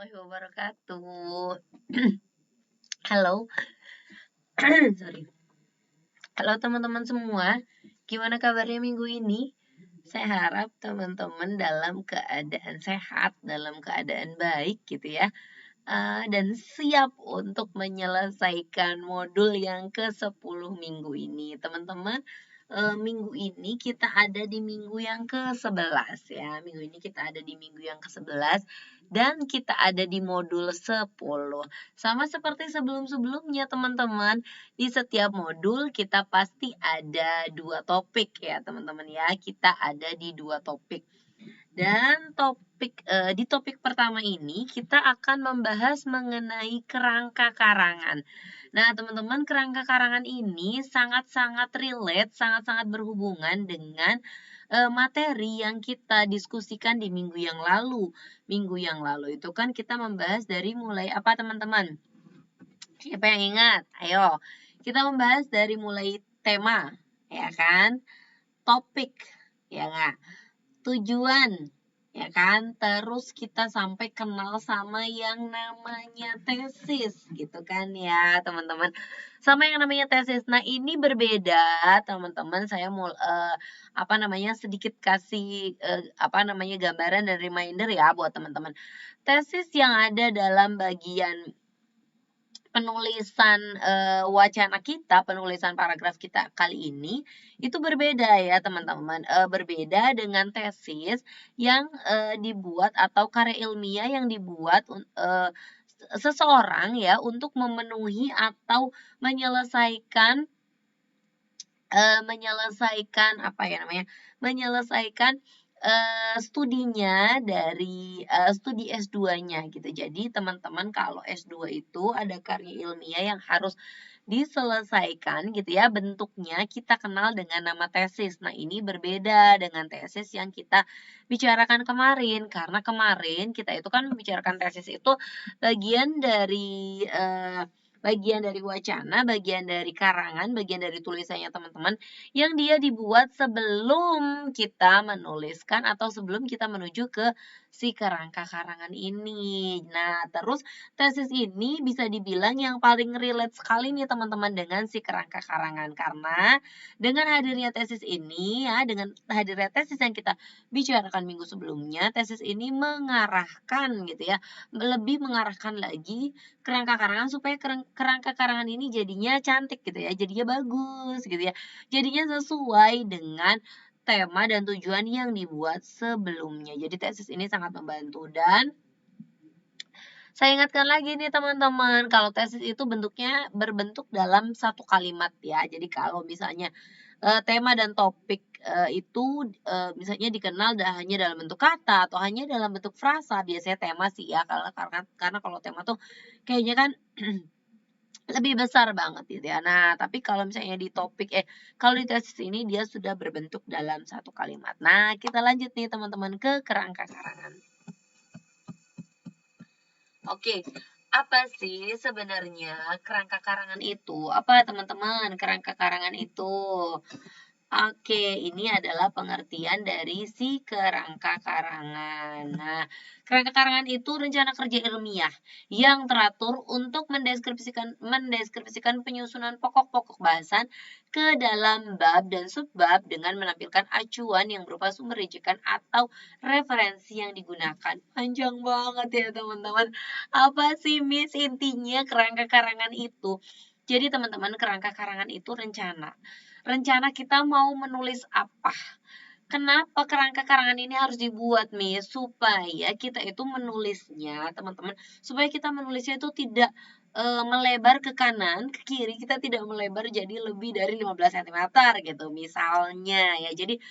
warahmatullahi wabarakatuh. Halo, sorry. Halo teman-teman semua, gimana kabarnya minggu ini? Saya harap teman-teman dalam keadaan sehat, dalam keadaan baik gitu ya. Dan siap untuk menyelesaikan modul yang ke-10 minggu ini. Teman-teman, minggu ini kita ada di minggu yang ke-11 ya. Minggu ini kita ada di minggu yang ke-11 dan kita ada di modul 10. Sama seperti sebelum-sebelumnya teman-teman, di setiap modul kita pasti ada 2 topik ya teman-teman ya. Kita ada di 2 topik. Dan di topik pertama ini kita akan membahas mengenai kerangka karangan. Nah, teman-teman, kerangka karangan ini sangat-sangat relate, sangat-sangat berhubungan dengan materi yang kita diskusikan di minggu yang lalu. Minggu yang lalu itu kan kita membahas dari mulai apa, teman-teman? Siapa yang ingat? Ayo, kita membahas dari mulai tema, ya kan? Topik, ya nggak? Tujuan, ya kan? Terus kita sampai kenal sama yang namanya tesis, gitu kan ya, teman-teman. Sama yang namanya tesis. Nah, ini berbeda, teman-teman. Saya mau sedikit kasih gambaran dan reminder ya buat teman-teman. Tesis yang ada dalam bagian penulisan wacana kita, penulisan paragraf kita kali ini itu berbeda ya teman-teman. Berbeda dengan tesis yang dibuat atau karya ilmiah yang dibuat seseorang ya untuk memenuhi atau menyelesaikan studinya dari studi S2-nya gitu. Jadi teman-teman kalau S2 itu ada karya ilmiah yang harus diselesaikan gitu ya, bentuknya kita kenal dengan nama tesis. Nah, ini berbeda dengan tesis yang kita bicarakan kemarin, karena kemarin kita itu kan membicarakan tesis itu bagian dari wacana, bagian dari karangan, bagian dari tulisannya teman-teman yang dia dibuat sebelum kita menuliskan atau sebelum kita menuju ke si kerangka karangan ini. Nah, terus tesis ini bisa dibilang yang paling relate sekali nih teman-teman dengan si kerangka karangan, karena dengan hadirnya tesis ini ya, dengan hadirnya tesis yang kita bicarakan minggu sebelumnya, tesis ini mengarahkan gitu ya, lebih mengarahkan lagi kerangka karangan supaya kerangka karangan ini jadinya cantik gitu ya, jadinya bagus gitu ya, jadinya sesuai dengan tema dan tujuan yang dibuat sebelumnya. Jadi tesis ini sangat membantu. Dan saya ingatkan lagi nih teman-teman, kalau tesis itu bentuknya berbentuk dalam satu kalimat ya. Jadi kalau misalnya tema dan topik itu misalnya dikenal hanya dalam bentuk kata atau hanya dalam bentuk frasa, biasanya tema sih ya, karena kalau tema tuh kayaknya kan lebih besar banget gitu ya. Nah, tapi kalau misalnya kalau di tesis ini dia sudah berbentuk dalam satu kalimat. Nah, kita lanjut nih teman-teman ke kerangka karangan. Oke, apa sih sebenarnya kerangka karangan itu? Apa teman-teman kerangka karangan itu? Oke, ini adalah pengertian dari si kerangka karangan. Nah, kerangka karangan itu rencana kerja ilmiah yang teratur untuk mendeskripsikan penyusunan pokok-pokok bahasan ke dalam bab dan subbab dengan menampilkan acuan yang berupa sumber rujukan atau referensi yang digunakan. Panjang banget ya, teman-teman. Apa sih, Miss, intinya kerangka karangan itu? Jadi, teman-teman, kerangka karangan itu rencana kita mau menulis apa. Kenapa kerangka karangan ini harus dibuat, Miss? Supaya kita itu menulisnya, teman-teman, supaya kita menulisnya itu tidak melebar ke kanan, ke kiri, kita tidak melebar jadi lebih dari 15 cm gitu misalnya ya. Jadi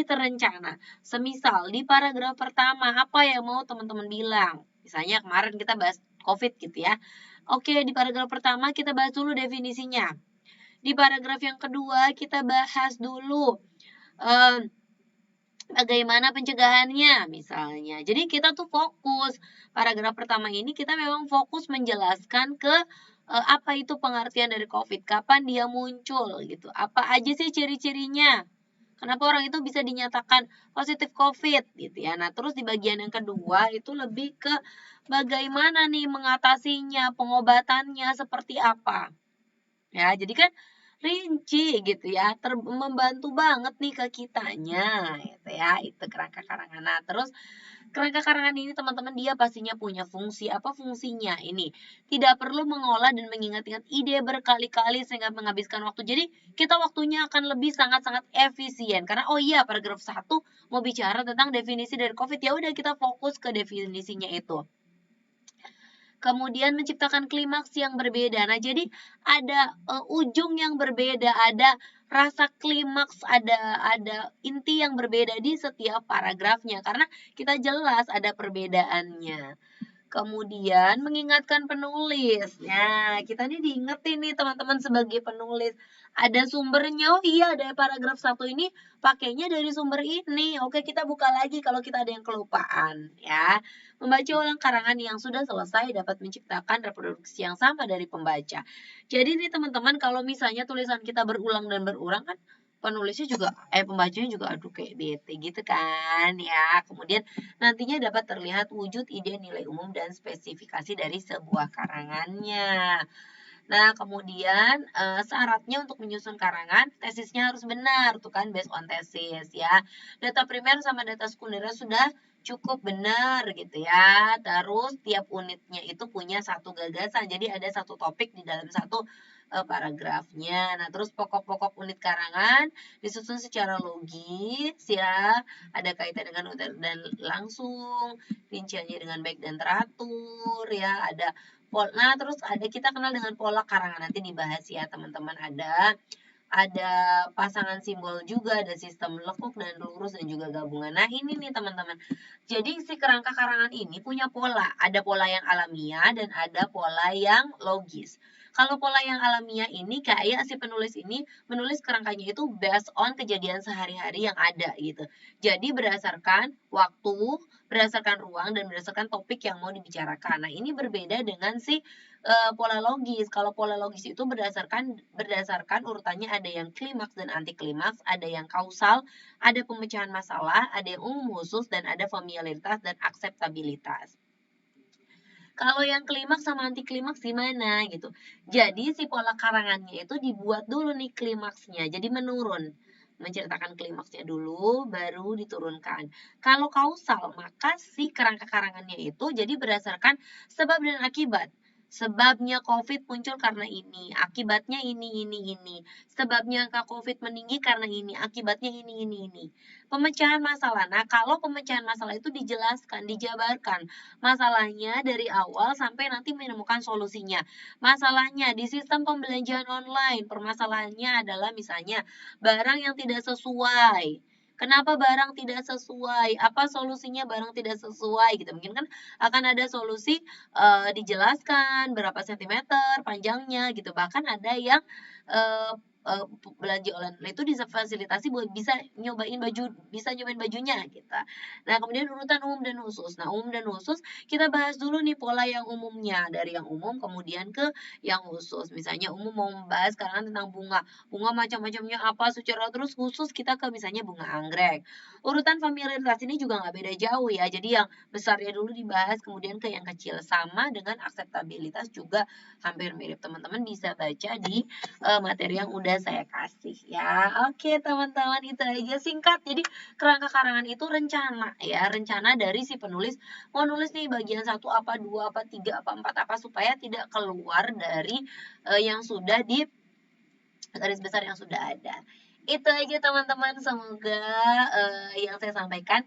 terencana. Semisal di paragraf pertama apa yang mau teman-teman bilang? Misalnya kemarin kita bahas COVID gitu ya. Oke, di paragraf pertama kita bahas dulu definisinya. Di paragraf yang kedua kita bahas dulu bagaimana pencegahannya misalnya. Jadi kita tuh fokus. Paragraf pertama ini kita memang fokus menjelaskan ke apa itu pengertian dari COVID, kapan dia muncul gitu. Apa aja sih ciri-cirinya? Kenapa orang itu bisa dinyatakan positif COVID gitu ya. Nah, terus di bagian yang kedua itu lebih ke bagaimana nih mengatasinya, pengobatannya seperti apa. Ya, jadi kan rinci gitu ya, membantu banget nih ke kitanya gitu ya, itu kerangka karangan. Nah, terus kerangka karangan ini teman-teman dia pastinya punya fungsi. Apa fungsinya? Ini tidak perlu mengolah dan mengingat-ingat ide berkali-kali sehingga menghabiskan waktu. Jadi kita waktunya akan lebih sangat-sangat efisien. Karena oh iya paragraf 1 mau bicara tentang definisi dari COVID, ya udah kita fokus ke definisinya itu. Kemudian menciptakan klimaks yang berbeda. Nah, jadi ada ujung yang berbeda, ada rasa klimaks, ada inti yang berbeda di setiap paragrafnya karena kita jelas ada perbedaannya. Kemudian mengingatkan penulis. Nah, kita nih diingetin nih teman-teman sebagai penulis. Ada sumbernya. Oh iya, dari paragraf 1 ini pakainya dari sumber ini. Oke, kita buka lagi kalau kita ada yang kelupaan ya. Membaca ulang karangan yang sudah selesai dapat menciptakan reproduksi yang sama dari pembaca. Jadi nih teman-teman, kalau misalnya tulisan kita berulang dan berulang kan penulisnya juga pembacanya juga aduh kayak bete gitu kan ya. Kemudian nantinya dapat terlihat wujud ide nilai umum dan spesifikasi dari sebuah karangannya. Nah, kemudian syaratnya untuk menyusun karangan, tesisnya harus benar, tuh kan, based on tesis ya. Data primer sama data sekunder sudah cukup benar gitu ya. Terus tiap unitnya itu punya satu gagasan, jadi ada satu topik di dalam satu paragrafnya. Nah, terus pokok-pokok unit karangan disusun secara logis ya, ada kaitan dengan dan langsung, rinciannya dengan baik dan teratur ya, ada nah, terus kita kenal dengan pola karangan, nanti dibahas ya teman-teman. Ada pasangan simbol juga, ada sistem lekuk dan lurus dan juga gabungan. Nah, ini nih teman-teman. Jadi si kerangka karangan ini punya pola, ada pola yang alamiah dan ada pola yang logis. Kalau pola yang alamiah ini kayak si penulis ini menulis kerangkanya itu based on kejadian sehari-hari yang ada gitu. Jadi berdasarkan waktu, berdasarkan ruang dan berdasarkan topik yang mau dibicarakan. Nah, ini berbeda dengan si pola logis. Kalau pola logis itu berdasarkan urutannya, ada yang klimaks dan anti klimaks, ada yang kausal, ada pemecahan masalah, ada yang umum khusus, dan ada familiaritas dan akseptabilitas. Kalau yang klimaks sama anti klimaks gimana gitu. Jadi si pola karangannya itu dibuat dulu nih klimaksnya, jadi menurun. Menceritakan klimaksnya dulu, baru diturunkan. Kalau kausal, maka si kerangka karangannya itu jadi berdasarkan sebab dan akibat. Sebabnya COVID muncul karena ini, akibatnya ini. Sebabnya angka COVID meninggi karena ini, akibatnya ini. Pemecahan masalah. Nah, kalau pemecahan masalah itu dijelaskan, dijabarkan masalahnya dari awal sampai nanti menemukan solusinya. Masalahnya di sistem pembelanjaan online, permasalahannya adalah misalnya barang yang tidak sesuai. Kenapa barang tidak sesuai? Apa solusinya barang tidak sesuai gitu. Mungkin kan akan ada solusi dijelaskan berapa sentimeter panjangnya gitu. Bahkan ada yang belanja online itu difasilitasi buat bisa nyobain bajunya gitu. Nah, kemudian urutan umum dan khusus. Nah, umum dan khusus kita bahas dulu nih pola yang umumnya, dari yang umum kemudian ke yang khusus. Misalnya umum mau membahas karangan tentang bunga. Bunga macam-macamnya apa secara terus, khusus kita ke misalnya bunga anggrek. Urutan familiaritas ini juga nggak beda jauh ya. Jadi yang besarnya dulu dibahas kemudian ke yang kecil, sama dengan akseptabilitas juga hampir mirip. Teman-teman bisa baca di materi yang udah saya kasih ya. Oke, teman-teman, itu aja singkat. Jadi kerangka karangan itu rencana ya, rencana dari si penulis mau nulis nih bagian 1 apa, 2 apa, 3 apa, 4 apa, supaya tidak keluar dari yang sudah di garis besar yang sudah ada. Itu aja teman-teman, semoga yang saya sampaikan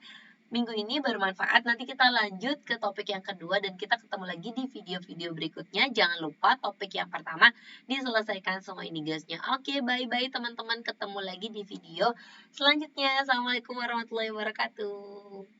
minggu ini bermanfaat. Nanti kita lanjut ke topik yang kedua dan kita ketemu lagi di video-video berikutnya. Jangan lupa topik yang pertama diselesaikan semua ini guysnya. Oke, bye-bye teman-teman. Ketemu lagi di video selanjutnya. Assalamualaikum warahmatullahi wabarakatuh.